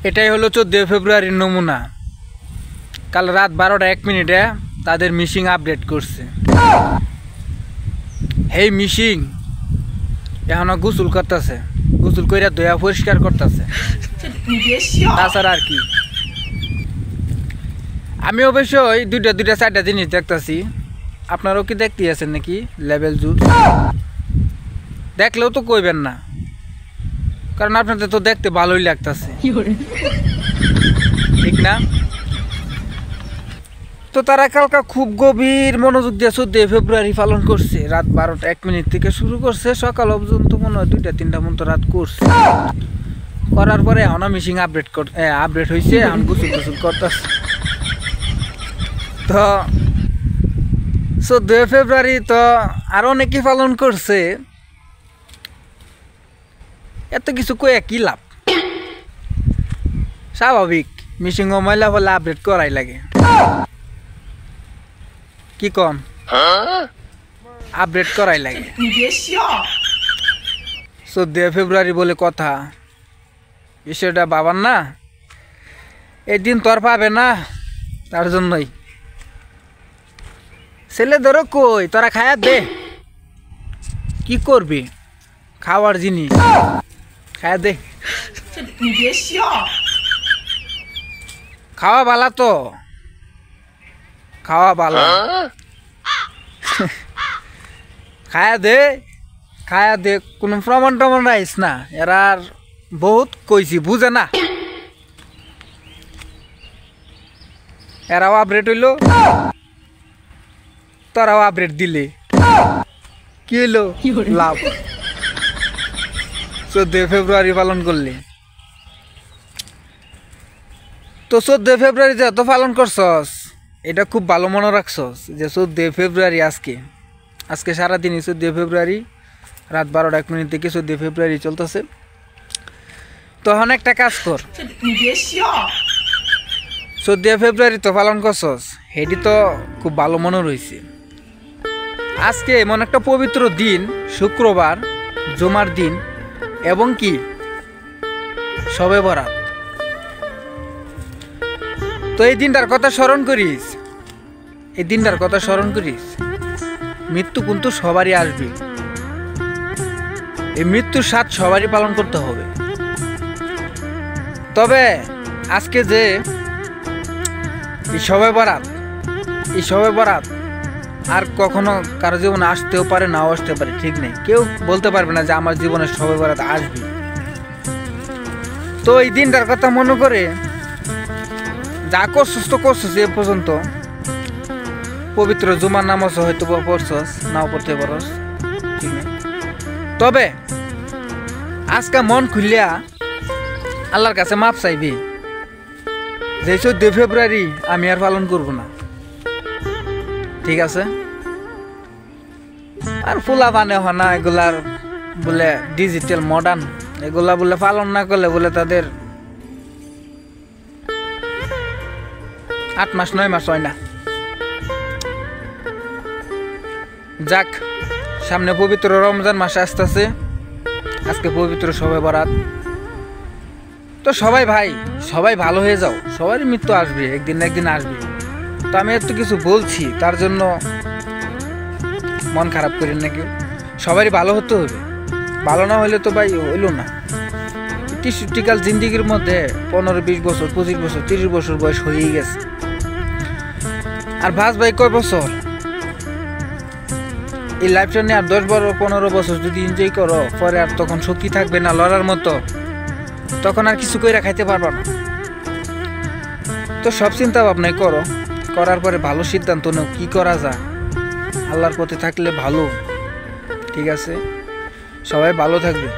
এটাই হলো 14 ফেব্রুয়ারির নমুনা। কাল রাত 12:01 তাদের মিশিং আপডেট করছে। এই মিশিং এখনো গোসল করতেছে, গোসল কইরা দয়া পরিষ্কার করতেছে, তাছাড়া আর কি। আমি অবশ্যই দুইটা 4টা জিনিস দেখতেছি, আপনারাও কি দেখতে আছেন নাকি? লেভেল জুস দেখলেও তো কইবেন না, কারণ আপনাদের তো দেখতে ভালোই লাগতেছে, ঠিক না? তো তারা কালকা খুব গভীর মনোযোগ দিয়ে 14 ফেব্রুয়ারি পালন করছে। রাত 12:01 থেকে শুরু করছে, সকাল পর্যন্ত মনে হয় 2টা-3টা মতো রাত করছে। করার পরে এখন মিশিং আপডেট হয়েছে, এখন গোসল করতেছে। তো 14 ফেব্রুয়ারি তো আরো অনেকে পালন করছে, এত কিছু কয়ে কি লাভ? স্বাভাবিক মিশিং ময়লা হলে আপডেট করাই লাগে, কি কন? আপডেট করাই লাগে। 14 ফেব্রুয়ারি বলে কথা, বিষয়টা বাবার না, এই দিন তো আর পাবে না, তার জন্যই ছেলে ধরো কই তোরা খায়া দে, কি করবি? খাওয়ার জিনিস খায়া দে, খাওয়া বালা তো, খাওয়া বালা, খায়া দে, কোনো প্রমাণ টমান রাইস না। এরা বহুত কইছি, বুঝে না, এরাও আপডেট হইলো, তোরাও আপডেট দিলে কি হইলো? লাভ 14 ফেব্রুয়ারি পালন করলে। তো 14 ফেব্রুয়ারি যত পালন করছস, এটা খুব ভালো মনে রাখছস যে 14 ফেব্রুয়ারি আজকে সারাদিনই 14 ফেব্রুয়ারি, রাত 12:01 থেকে 14 ফেব্রুয়ারি চলতেছে। তখন একটা কাজ কর, 14 ফেব্রুয়ারি তো পালন করছস, সেটি তো খুব ভালো মনে রয়েছে। আজকে এমন একটা পবিত্র দিন, শুক্রবার, জুমার দিন, এবং কি শবে বরাত। তো এই দিনটার কথা স্মরণ করিস, মৃত্যু কিন্তু সবারই আসবে, এই মৃত্যুর স্বাদ সবারই পালন করতে হবে। তবে আজকে যে এই শবে বরাত আর কখনো কারো জীবনে আসতেও পারে, নাও আসতে পারে, ঠিক নেই। কেউ বলতে পারবে না যে আমার জীবনে শবে বরাত আসবে। তো এই দিনটার কথা মনে করে যা করছিস তো করছিস, এ পর্যন্ত পবিত্র জুমার নামাজ হয়তো পড়ছস, নাও পড়তে পারস, ঠিক নেই। তবে আজকে মন খুলিয়া আল্লাহর কাছে মাপ চাইবি যে 14 ফেব্রুয়ারি আমি আর পালন করব না, ঠিক আছে? আর ফুলা বানে হনা এগুলার বলে ডিজিটাল মডার্ন, এগুলা বলে পালন না করলে বলে তাদের 8 মাস 9 মাস হয় না। যাক, সামনে পবিত্র রমজান মাস আসতেছে, আজকে পবিত্র শবে বরাত। তো সবাই ভালো হয়ে যাও, সবারই মৃত্যু আসবে, একদিন না একদিন আসবে। তো আমি এত কিছু বলছি, তার জন্য মন খারাপ করেন না কেউ, সবারই ভালো হতে হবে। ভালো না হলে তো ভাই হইলো না। টিকাল জিন্দিগির মধ্যে 15-20 বছর, 25 বছর, 30 বছর বয়স হয়েই গেছে। আর ভাই কয় বছর? এই লাইফটা নিয়ে আর 10-15 বছর যদি এনজয় করো, পরে আর তখন শক্তি থাকবে না লড়ার মতো, তখন আর কিছু কইরা খাইতে পারবা না। তো সব চিন্তা ভাবনাই করো, করার পরে ভালো সিদ্ধান্ত নাও কি করা যায়। আল্লাহর পথে থাকলে ভালো, ঠিক আছে? সবাই ভালো থাকবে।